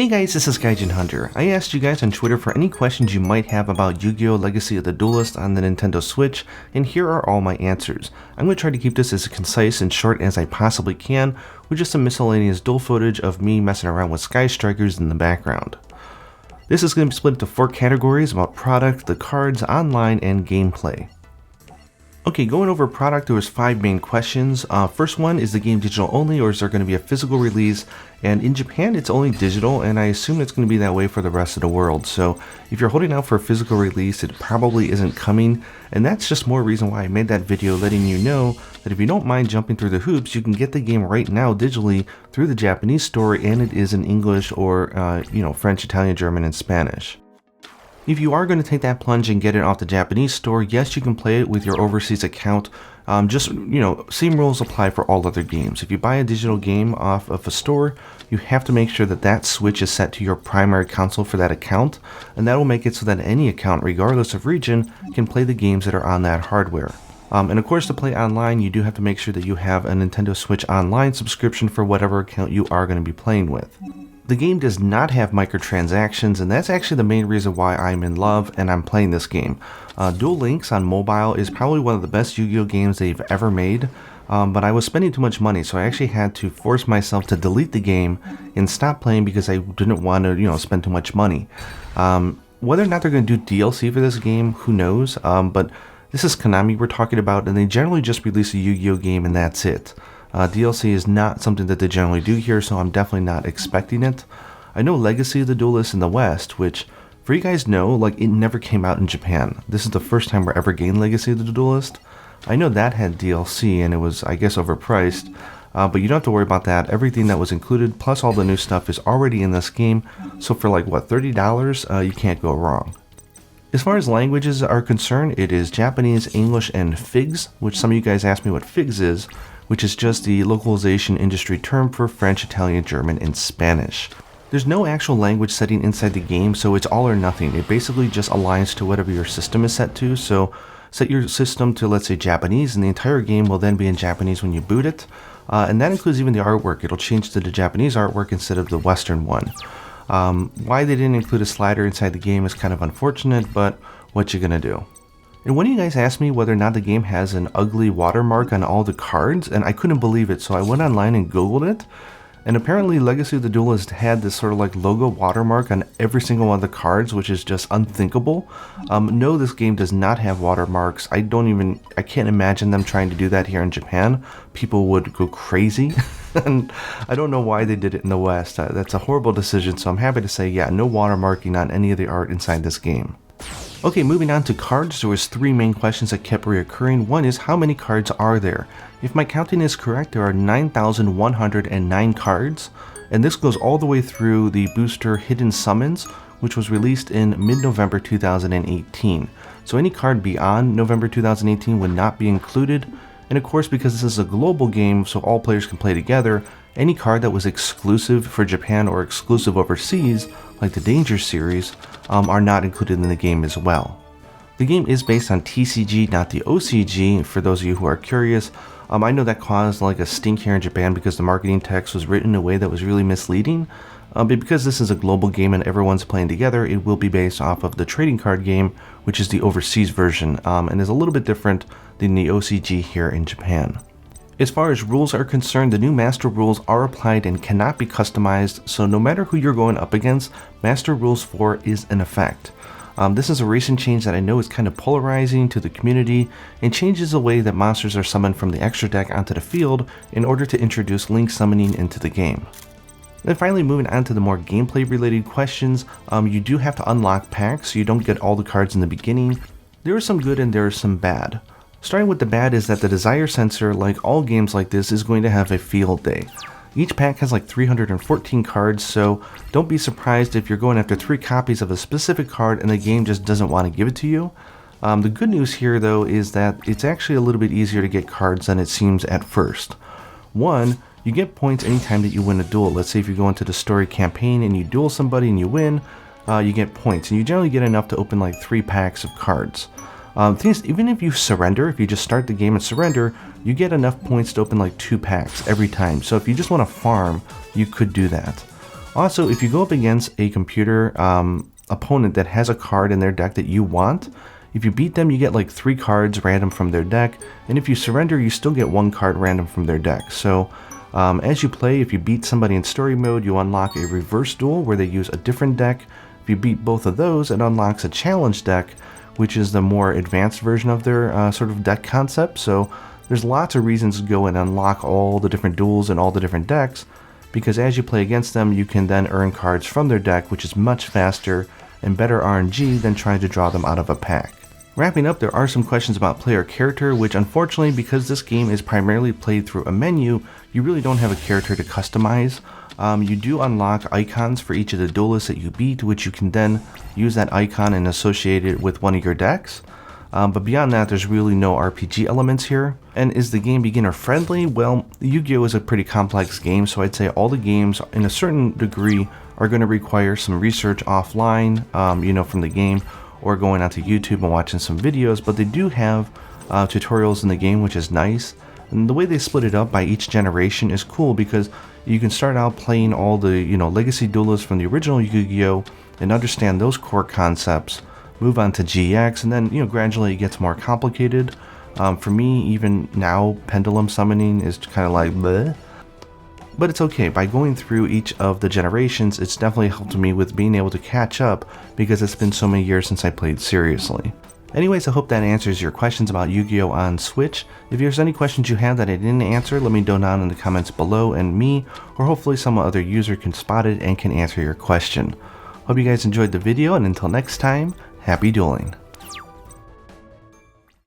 Hey guys, this is Gaijin Hunter. I asked you guys on Twitter for any questions you might have about Yu-Gi-Oh! Legacy of the Duelist on the Nintendo Switch, and here are all my answers. I'm going to try to keep this as concise and short as I possibly can, with just some miscellaneous duel footage of me messing around with Sky Strikers in the background. This is going to be split into 4 categories about product, the cards, online, and gameplay. Okay, going over product, there was 5 main questions. First one, is the game digital only or is there going to be a physical release? And in Japan, it's only digital, and I assume it's going to be that way for the rest of the world. So if you're holding out for a physical release, it probably isn't coming. And that's just more reason why I made that video, letting you know that if you don't mind jumping through the hoops, you can get the game right now digitally through the Japanese store, and it is in English or, French, Italian, German, and Spanish. If you are going to take that plunge and get it off the Japanese store, yes, you can play it with your overseas account. Same rules apply for all other games. If you buy a digital game off of a store, you have to make sure that that Switch is set to your primary console for that account, and that will make it so that any account, regardless of region, can play the games that are on that hardware. And of course, to play online, you do have to make sure that you have a Nintendo Switch Online subscription for whatever account you are going to be playing with. The game does not have microtransactions, and that's actually the main reason why I'm in love and I'm playing this game. Duel Links on mobile is probably one of the best Yu-Gi-Oh! Games they've ever made, but I was spending too much money, so I actually had to force myself to delete the game and stop playing because I didn't want to, spend too much money. Whether or not they're going to do DLC for this game, who knows, but this is Konami we're talking about, and they generally just release a Yu-Gi-Oh! Game and that's it. DLC is not something that they generally do here, so I'm definitely not expecting it. I know Legacy of the Duelist in the West, which, for you guys know, it never came out in Japan. This is the first time we're ever getting Legacy of the Duelist. I know that had DLC, and it was, I guess, overpriced, but you don't have to worry about that. Everything that was included, plus all the new stuff, is already in this game, so for $30, you can't go wrong. As far as languages are concerned, it is Japanese, English, and FIGS, which some of you guys asked me what FIGS is, which is just the localization industry term for French, Italian, German, and Spanish. There's no actual language setting inside the game, so it's all or nothing. It basically just aligns to whatever your system is set to, so set your system to, let's say, Japanese, and the entire game will then be in Japanese when you boot it, and that includes even the artwork. It'll change to the Japanese artwork instead of the Western one. Why they didn't include a slider inside the game is kind of unfortunate, but what you gonna do? And one of you guys asked me whether or not the game has an ugly watermark on all the cards, and I couldn't believe it, so I went online and googled it, and apparently Legacy of the Duelist had this sort of logo watermark on every single one of the cards, which is just unthinkable. No, this game does not have watermarks. I can't imagine them trying to do that here in Japan. People would go crazy, and I don't know why they did it in the West. That's a horrible decision, so I'm happy to say, yeah, no watermarking on any of the art inside this game. Okay, moving on to cards, there was 3 main questions that kept reoccurring. One is, how many cards are there? If my counting is correct, there are 9,109 cards, and this goes all the way through the booster Hidden Summons, which was released in mid-November 2018. So any card beyond November 2018 would not be included, and of course, because this is a global game, so all players can play together, any card that was exclusive for Japan or exclusive overseas, like the Danger series, are not included in the game as well. The game is based on TCG, not the OCG, for those of you who are curious. I know that caused a stink here in Japan because the marketing text was written in a way that was really misleading, but because this is a global game and everyone's playing together, it will be based off of the trading card game, which is the overseas version, and is a little bit different than the OCG here in Japan. As far as rules are concerned, the new Master Rules are applied and cannot be customized, so no matter who you're going up against, Master Rules 4 is in effect. This is a recent change that I know is kind of polarizing to the community and changes the way that monsters are summoned from the extra deck onto the field in order to introduce link summoning into the game. Then finally, moving on to the more gameplay related questions, you do have to unlock packs, so you don't get all the cards in the beginning. There is some good and there is some bad. Starting with the bad is that the Desire Sensor, like all games like this, is going to have a field day. Each pack has 314 cards, so don't be surprised if you're going after 3 copies of a specific card and the game just doesn't want to give it to you. The good news here though is that it's actually a little bit easier to get cards than it seems at first. One, you get points anytime that you win a duel. Let's say if you go into the story campaign and you duel somebody and you win, you get points, and you generally get enough to open 3 packs of cards. Even if you surrender, if you just start the game and surrender, you get enough points to open 2 packs every time. So if you just want to farm, you could do that. Also, if you go up against a computer opponent that has a card in their deck that you want, if you beat them, you get like 3 cards random from their deck, and if you surrender, you still get 1 card random from their deck. So as you play, if you beat somebody in story mode, you unlock a reverse duel where they use a different deck. If you beat both of those, it unlocks a challenge deck, which is the more advanced version of their sort of deck concept. So there's lots of reasons to go and unlock all the different duels and all the different decks, because as you play against them, you can then earn cards from their deck, which is much faster and better RNG than trying to draw them out of a pack. Wrapping up, there are some questions about player character, which unfortunately, because this game is primarily played through a menu, you really don't have a character to customize. You do unlock icons for each of the duelists that you beat, which you can then use that icon and associate it with one of your decks. But beyond that, there's really no RPG elements here. And is the game beginner friendly? Well, Yu-Gi-Oh! Is a pretty complex game, so I'd say all the games, in a certain degree, are going to require some research offline, from the game, or going onto YouTube and watching some videos, but they do have tutorials in the game, which is nice. And the way they split it up by each generation is cool, because you can start out playing all the legacy duelists from the original Yu-Gi-Oh! And understand those core concepts, move on to GX, and then gradually it gets more complicated. For me, even now, pendulum summoning is kind of like bleh. But it's okay, by going through each of the generations, it's definitely helped me with being able to catch up, because it's been so many years since I played seriously. Anyways, I hope that answers your questions about Yu-Gi-Oh! On Switch. If there's any questions you have that I didn't answer, let me know down in the comments below, and me, or hopefully some other user can spot it and can answer your question. Hope you guys enjoyed the video, and until next time, happy dueling.